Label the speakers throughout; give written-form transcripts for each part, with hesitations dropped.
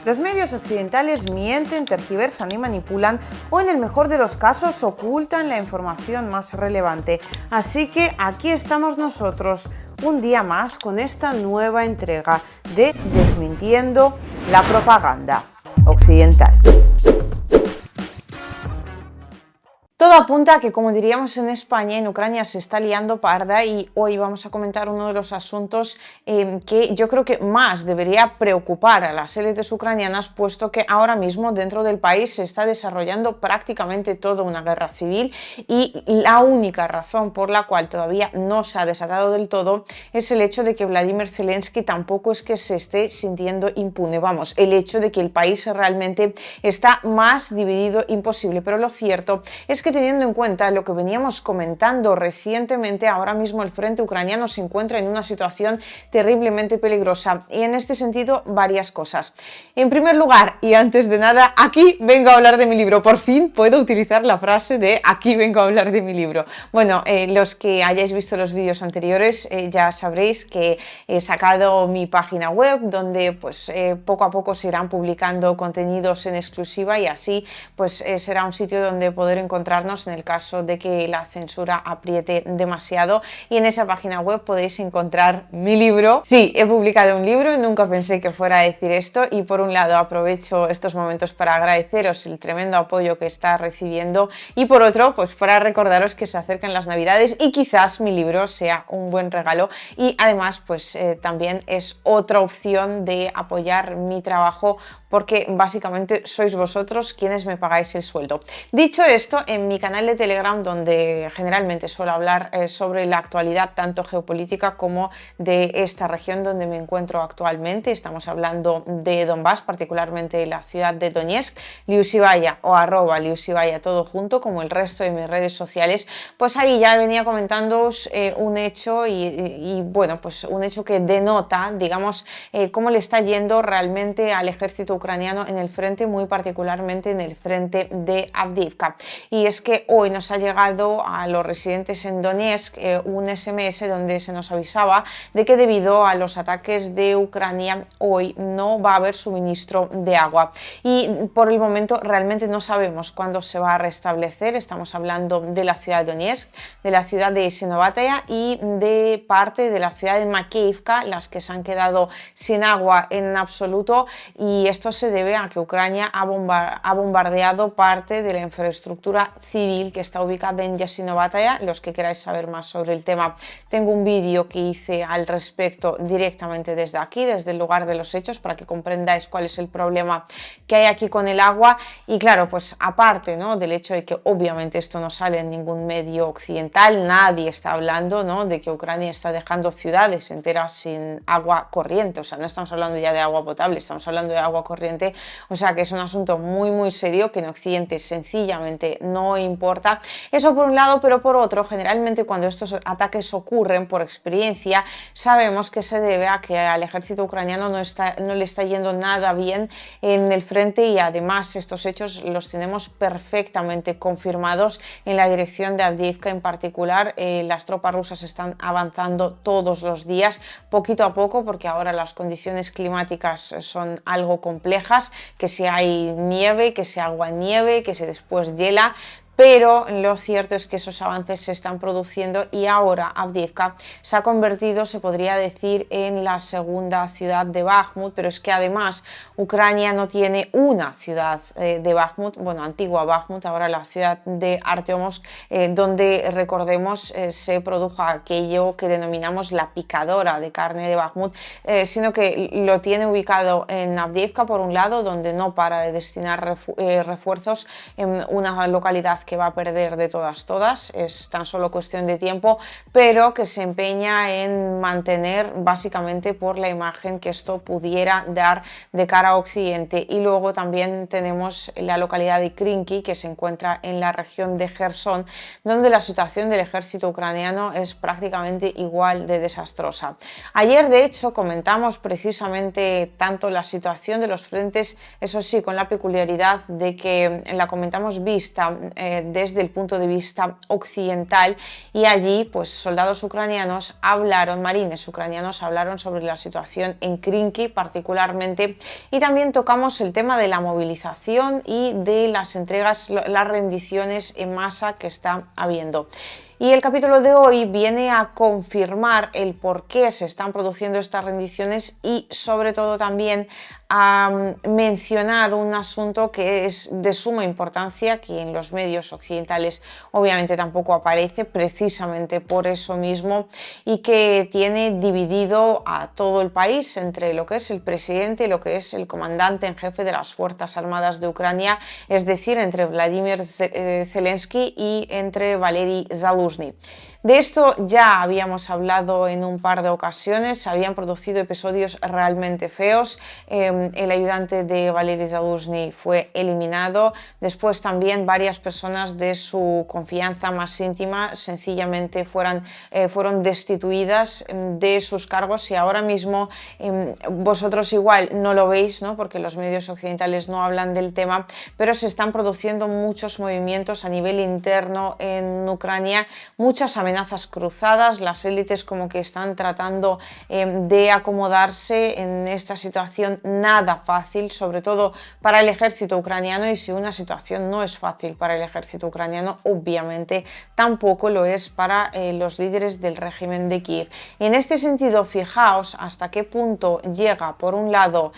Speaker 1: Los medios occidentales mienten, tergiversan y manipulan, o en el mejor de los casos ocultan la información más relevante. Así que aquí estamos nosotros, un día más, con esta nueva entrega de Desmintiendo la propaganda occidental. Todo apunta a que, como diríamos en España, en Ucrania se está liando parda, y hoy vamos a comentar uno de los asuntos que yo creo que más debería preocupar a las élites ucranianas, puesto que ahora mismo dentro del país se está desarrollando prácticamente toda una guerra civil, y la única razón por la cual todavía no se ha desatado del todo es el hecho de que Vladimir Zelensky tampoco es que se esté sintiendo impune. Vamos, el hecho de que el país realmente está más dividido imposible. Pero lo cierto es que, teniendo en cuenta lo que veníamos comentando recientemente, ahora mismo el frente ucraniano se encuentra en una situación terriblemente peligrosa, y en este sentido varias cosas. En primer lugar, y antes de nada, aquí vengo a hablar de mi libro. Por fin puedo utilizar la frase de aquí vengo a hablar de mi libro. Bueno, los que hayáis visto los vídeos anteriores ya sabréis que he sacado mi página web, donde pues poco a poco se irán publicando contenidos en exclusiva, y así pues será un sitio donde poder encontrar en el caso de que la censura apriete demasiado. Y en esa página web podéis encontrar mi libro. Sí, he publicado un libro y nunca pensé que fuera a decir esto, y por un lado aprovecho estos momentos para agradeceros el tremendo apoyo que está recibiendo, y por otro pues para recordaros que se acercan las navidades y quizás mi libro sea un buen regalo, y además pues también es otra opción de apoyar mi trabajo, porque básicamente sois vosotros quienes me pagáis el sueldo. Dicho esto, en mi canal de Telegram, donde generalmente suelo hablar sobre la actualidad tanto geopolítica como de esta región donde me encuentro actualmente, estamos hablando de Donbass, particularmente la ciudad de Donetsk, Liusivaya o @Liusivaya todo junto, como el resto de mis redes sociales, pues ahí ya venía comentándoos un hecho y bueno, pues un hecho que denota, digamos, cómo le está yendo realmente al ejército ucraniano en el frente, muy particularmente en el frente de Avdiivka. Y es que hoy nos ha llegado a los residentes en Donetsk un SMS donde se nos avisaba de que debido a los ataques de Ucrania hoy no va a haber suministro de agua, y por el momento realmente no sabemos cuándo se va a restablecer. Estamos hablando de la ciudad de Donetsk, de la ciudad de Sinovataya y de parte de la ciudad de Makeivka, las que se han quedado sin agua en absoluto, y esto se debe a que Ucrania ha bombardeado parte de la infraestructura civil que está ubicada en Yasinovataya. Los que queráis saber más sobre el tema, tengo un vídeo que hice al respecto directamente desde aquí, desde el lugar de los hechos, para que comprendáis cuál es el problema que hay aquí con el agua. Y claro, pues aparte, ¿no?, del hecho de que obviamente esto no sale en ningún medio occidental, nadie está hablando, ¿no?, de que Ucrania está dejando ciudades enteras sin agua corriente. O sea, no estamos hablando ya de agua potable, estamos hablando de agua corriente. O sea, que es un asunto muy muy serio que en Occidente sencillamente no importa. Eso por un lado, pero por otro, generalmente cuando estos ataques ocurren, por experiencia sabemos que se debe a que al ejército ucraniano no le está yendo nada bien en el frente, y además estos hechos los tenemos perfectamente confirmados en la dirección de Avdiivka en particular. Las tropas rusas están avanzando todos los días, poquito a poco, porque ahora las condiciones climáticas son algo complejas, que si hay nieve, que si agua nieve, que si después hiela. Pero lo cierto es que esos avances se están produciendo, y ahora Avdiivka se ha convertido, se podría decir, en la segunda ciudad de Bakhmut. Pero es que además Ucrania no tiene una ciudad de Bakhmut, bueno, antigua Bakhmut, ahora la ciudad de Artyomovsk, donde, recordemos, se produjo aquello que denominamos la picadora de carne de Bakhmut, sino que lo tiene ubicado en Avdiivka, por un lado, donde no para de destinar refuerzos, en una localidad que va a perder de todas, es tan solo cuestión de tiempo, pero que se empeña en mantener básicamente por la imagen que esto pudiera dar de cara a Occidente. Y luego también tenemos la localidad de Krinky, que se encuentra en la región de Jersón, donde la situación del ejército ucraniano es prácticamente igual de desastrosa. Ayer, de hecho, comentamos precisamente tanto la situación de los frentes, eso sí, con la peculiaridad de que la comentamos vista desde el punto de vista occidental, y allí pues soldados ucranianos hablaron, marines ucranianos hablaron sobre la situación en Krinky particularmente, y también tocamos el tema de la movilización y de las entregas, las rendiciones en masa que está habiendo. Y el capítulo de hoy viene a confirmar el por qué se están produciendo estas rendiciones y sobre todo también a mencionar un asunto que es de suma importancia, que en los medios occidentales obviamente tampoco aparece, precisamente por eso mismo, y que tiene dividido a todo el país entre lo que es el presidente y lo que es el comandante en jefe de las Fuerzas Armadas de Ucrania, es decir, entre Vladimir Zelensky y entre Valery Zaluzhny. De esto ya habíamos hablado en un par de ocasiones, se habían producido episodios realmente feos, el ayudante de Valery Zaluzhny fue eliminado, después también varias personas de su confianza más íntima sencillamente fueron destituidas de sus cargos, y ahora mismo vosotros igual no lo veis, ¿no? Porque los medios occidentales no hablan del tema, pero se están produciendo muchos movimientos a nivel interno en Ucrania, muchas amenazas cruzadas, las élites como que están tratando de acomodarse en esta situación nada fácil, sobre todo para el ejército ucraniano, y si una situación no es fácil para el ejército ucraniano, obviamente tampoco lo es para los líderes del régimen de Kiev. En este sentido, fijaos hasta qué punto llega, por un lado,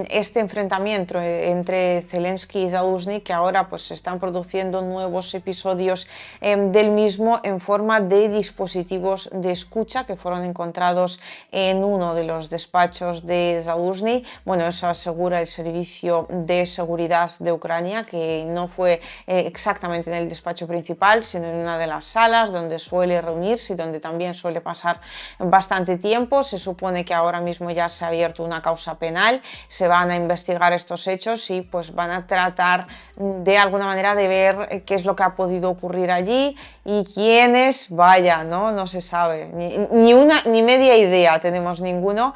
Speaker 1: este enfrentamiento entre Zelensky y Zaluzhny, que ahora pues se están produciendo nuevos episodios del mismo en forma de dispositivos de escucha que fueron encontrados en uno de los despachos de Zaluzhny. Bueno, eso asegura el Servicio de Seguridad de Ucrania, que no fue exactamente en el despacho principal, sino en una de las salas donde suele reunirse y donde también suele pasar bastante tiempo. Se supone que ahora mismo ya se ha abierto una causa penal, se van a investigar estos hechos y pues van a tratar de alguna manera de ver qué es lo que ha podido ocurrir allí y quiénes, vaya, no se sabe, ni media idea tenemos ninguno,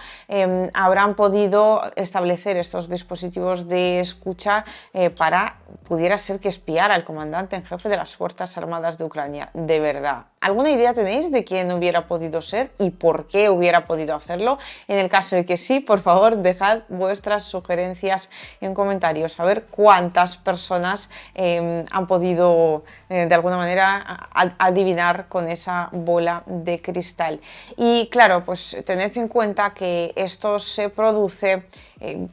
Speaker 1: habrán podido establecer estos dispositivos de escucha para, pudiera ser que espiar al comandante en jefe de las Fuerzas Armadas de Ucrania. De verdad, ¿alguna idea tenéis de quién hubiera podido ser y por qué hubiera podido hacerlo? En el caso de que sí, por favor, dejad vuestras sugerencias en comentarios, a ver cuántas personas han podido de alguna manera adivinar con esa bola de cristal. Y claro, pues tened en cuenta que esto se produce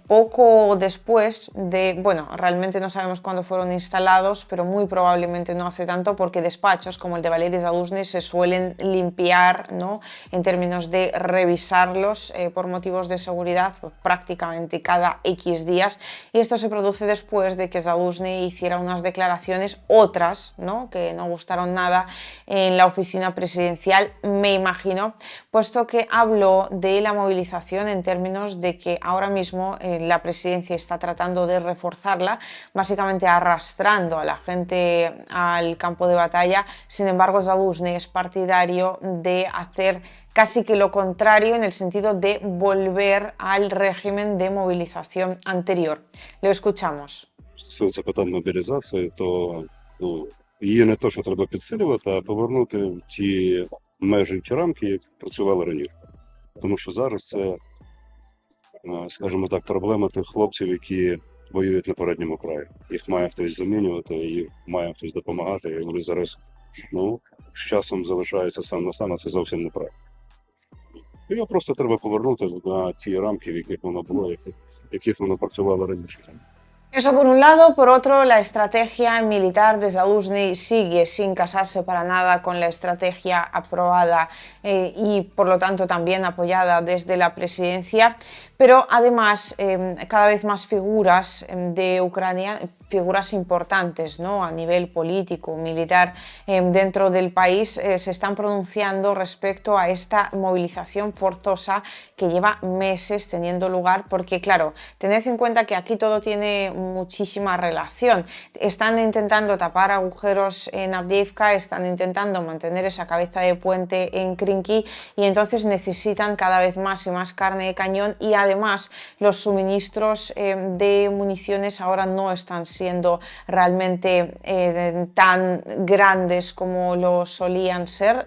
Speaker 1: poco después de, bueno, realmente no sabemos cuándo fueron instalados, pero muy probablemente no hace tanto, porque despachos como el de Valery Zaluzhny se suelen limpiar, ¿no? En términos de revisarlos por motivos de seguridad, pues, prácticamente cada X días, y esto se produce después de que Zaluzhny hiciera unas declaraciones, otras, ¿no? Que no gustaron nada en la oficina presidencial, me imagino, puesto que habló de la movilización en términos de que ahora mismo la presidencia está tratando de reforzarla, básicamente arrastrando a la gente al campo de batalla. Sin embargo, Zaluzhny es partidario de hacer casi que lo contrario, en el sentido de volver al régimen de movilización anterior. Lo escuchamos.
Speaker 2: Стосується питань мобілізації, то її не то, що треба підсилювати, а повернути в ті межі, ті рамки, які працювали раніше. Тому що зараз це, скажімо так, проблема тих хлопців, які воюють на передньому краї. Їх має хтось замінювати, їх має хтось допомагати, і вони зараз, з часом залишаються сам на сам, а це зовсім неправильно. Його просто треба повернути на ті рамки, в яких воно було, в яких воно працювало раніше.
Speaker 1: Eso por un lado. Por otro, la estrategia militar de Zaluzhny sigue sin casarse para nada con la estrategia aprobada y por lo tanto también apoyada desde la presidencia, pero además cada vez más figuras de Ucrania, figuras importantes, ¿no? A nivel político, militar, dentro del país, se están pronunciando respecto a esta movilización forzosa que lleva meses teniendo lugar, porque claro, tened en cuenta que aquí todo tiene muchísima relación. Están intentando tapar agujeros en Avdiivka, están intentando mantener esa cabeza de puente en Krinky y entonces necesitan cada vez más y más carne de cañón y además los suministros de municiones ahora no están siendo realmente tan grandes como lo solían ser.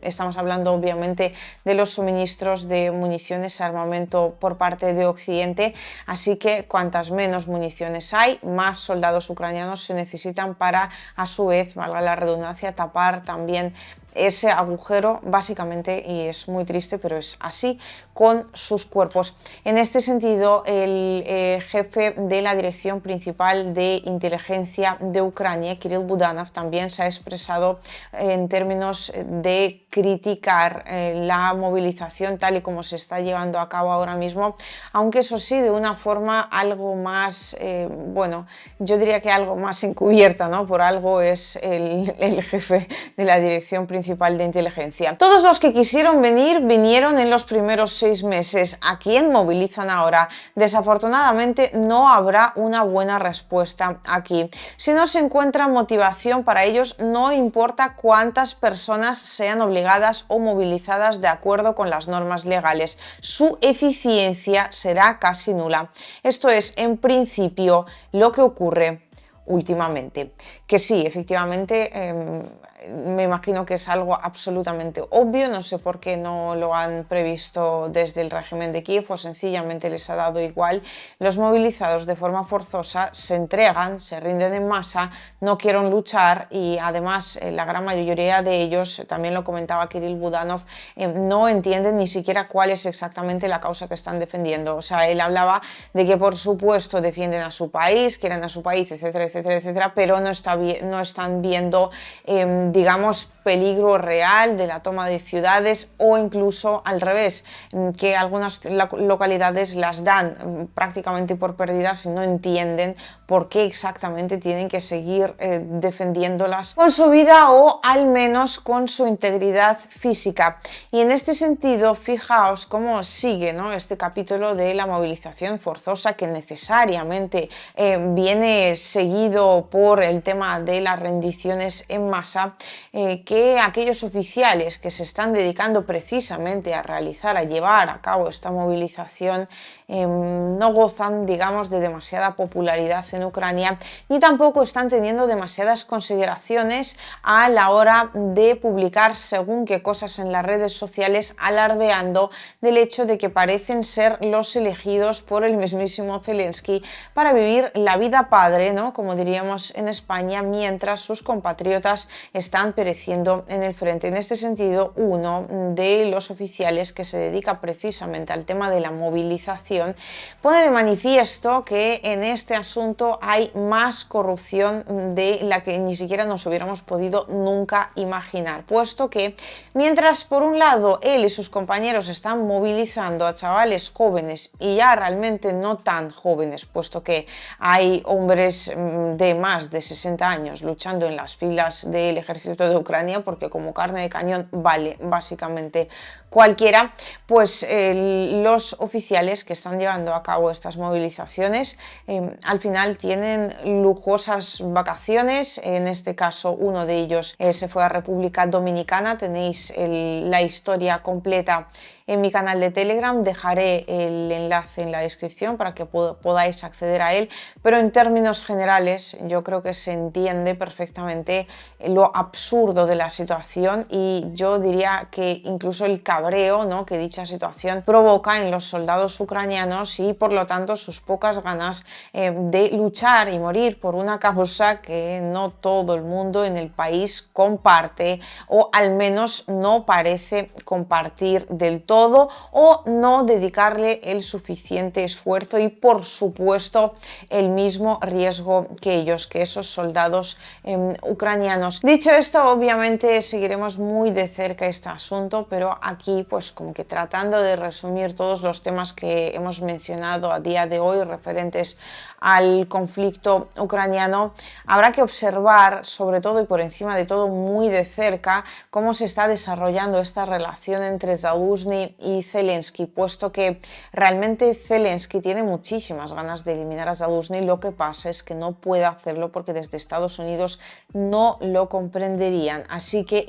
Speaker 1: Estamos hablando obviamente de los suministros de municiones, armamento por parte de Occidente, así que cuantas menos municiones hay, más soldados ucranianos se necesitan para, a su vez, valga la redundancia, tapar también ese agujero básicamente, y es muy triste, pero es así, con sus cuerpos. En este sentido, el jefe de la Dirección Principal de Inteligencia de Ucrania, Kirill Budanov, también se ha expresado en términos de criticar la movilización tal y como se está llevando a cabo ahora mismo, aunque eso sí, de una forma algo más, bueno, yo diría que algo más encubierta, ¿no? Por algo es el jefe de la Dirección Principal de Inteligencia. Todos los que quisieron venir, vinieron en los primeros 6 meses. ¿A quién movilizan ahora? Desafortunadamente no habrá una buena respuesta aquí. Si no se encuentra motivación para ellos, no importa cuántas personas sean obligadas o movilizadas de acuerdo con las normas legales. Su eficiencia será casi nula. Esto es, en principio, lo que ocurre últimamente. Que sí, efectivamente, me imagino que es algo absolutamente obvio, no sé por qué no lo han previsto desde el régimen de Kiev o sencillamente les ha dado igual. Los movilizados de forma forzosa se entregan, se rinden en masa, no quieren luchar y además la gran mayoría de ellos, también lo comentaba Kirill Budanov, no entienden ni siquiera cuál es exactamente la causa que están defendiendo. O sea, él hablaba de que por supuesto defienden a su país, quieren a su país, etcétera, etcétera, etcétera, pero no están viendo digamos, peligro real de la toma de ciudades o incluso al revés, que algunas localidades las dan prácticamente por perdidas y no entienden por qué exactamente tienen que seguir defendiéndolas con su vida o al menos con su integridad física. Y en este sentido, fijaos cómo sigue, ¿no?, este capítulo de la movilización forzosa que necesariamente viene seguido por el tema de las rendiciones en masa, que aquellos oficiales que se están dedicando precisamente a realizar, a llevar a cabo esta movilización, no gozan, digamos, de demasiada popularidad en Ucrania, ni tampoco están teniendo demasiadas consideraciones a la hora de publicar según qué cosas en las redes sociales, alardeando del hecho de que parecen ser los elegidos por el mismísimo Zelensky para vivir la vida padre, ¿no?, como diríamos en España, mientras sus compatriotas están pereciendo en el frente. En este sentido, uno de los oficiales que se dedica precisamente al tema de la movilización pone de manifiesto que en este asunto hay más corrupción de la que ni siquiera nos hubiéramos podido nunca imaginar, puesto que mientras por un lado él y sus compañeros están movilizando a chavales jóvenes y ya realmente no tan jóvenes, puesto que hay hombres de más de 60 años luchando en las filas del ejército de Ucrania, porque como carne de cañón vale básicamente cualquiera, pues los oficiales que están llevando a cabo estas movilizaciones al final tienen lujosas vacaciones. En este caso, uno de ellos se fue a República Dominicana. Tenéis la historia completa en mi canal de Telegram, dejaré el enlace en la descripción para que podáis acceder a él, pero en términos generales yo creo que se entiende perfectamente lo absurdo de la situación y yo diría que incluso el cabreo, ¿no?, que dicha situación provoca en los soldados ucranianos y por lo tanto sus pocas ganas de luchar y morir por una causa que no todo el mundo en el país comparte o al menos no parece compartir del todo o no dedicarle el suficiente esfuerzo y por supuesto el mismo riesgo que ellos, que esos soldados ucranianos. Dicho esto, obviamente seguiremos muy de cerca este asunto, pero aquí pues como que tratando de resumir todos los temas que hemos mencionado a día de hoy referentes al conflicto ucraniano, habrá que observar sobre todo y por encima de todo muy de cerca cómo se está desarrollando esta relación entre Zaluzhny Zaluzhny y Zelensky, puesto que realmente Zelensky tiene muchísimas ganas de eliminar a Zaluzhny. Lo que pasa es que no puede hacerlo porque desde Estados Unidos no lo comprenderían. Así que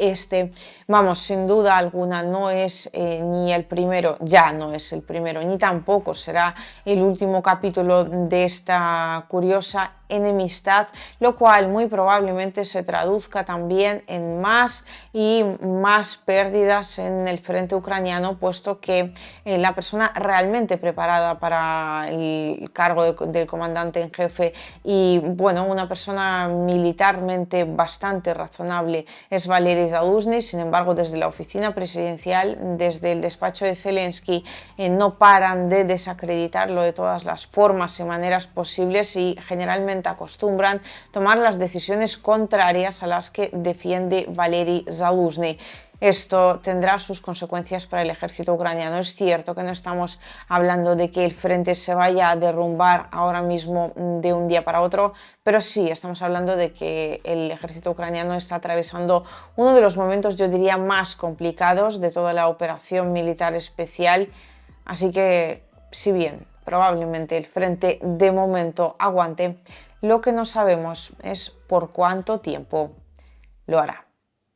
Speaker 1: vamos, sin duda alguna no es ni el primero, ya no es el primero, ni tampoco será el último capítulo de esta curiosa enemistad, lo cual muy probablemente se traduzca también en más y más pérdidas en el frente ucraniano, puesto que la persona realmente preparada para el cargo del comandante en jefe y bueno, una persona militarmente bastante razonable es Valery Zaluzhny. Sin embargo, desde la oficina presidencial, desde el despacho de Zelensky, no paran de desacreditarlo de todas las formas y maneras posibles y generalmente acostumbran tomar las decisiones contrarias a las que defiende Valery Zaluzhny. Esto tendrá sus consecuencias para el ejército ucraniano. Es cierto que no estamos hablando de que el frente se vaya a derrumbar ahora mismo de un día para otro, pero sí estamos hablando de que el ejército ucraniano está atravesando uno de los momentos, yo diría, más complicados de toda la operación militar especial. Así que, si bien probablemente el frente de momento aguante, lo que no sabemos es por cuánto tiempo lo hará.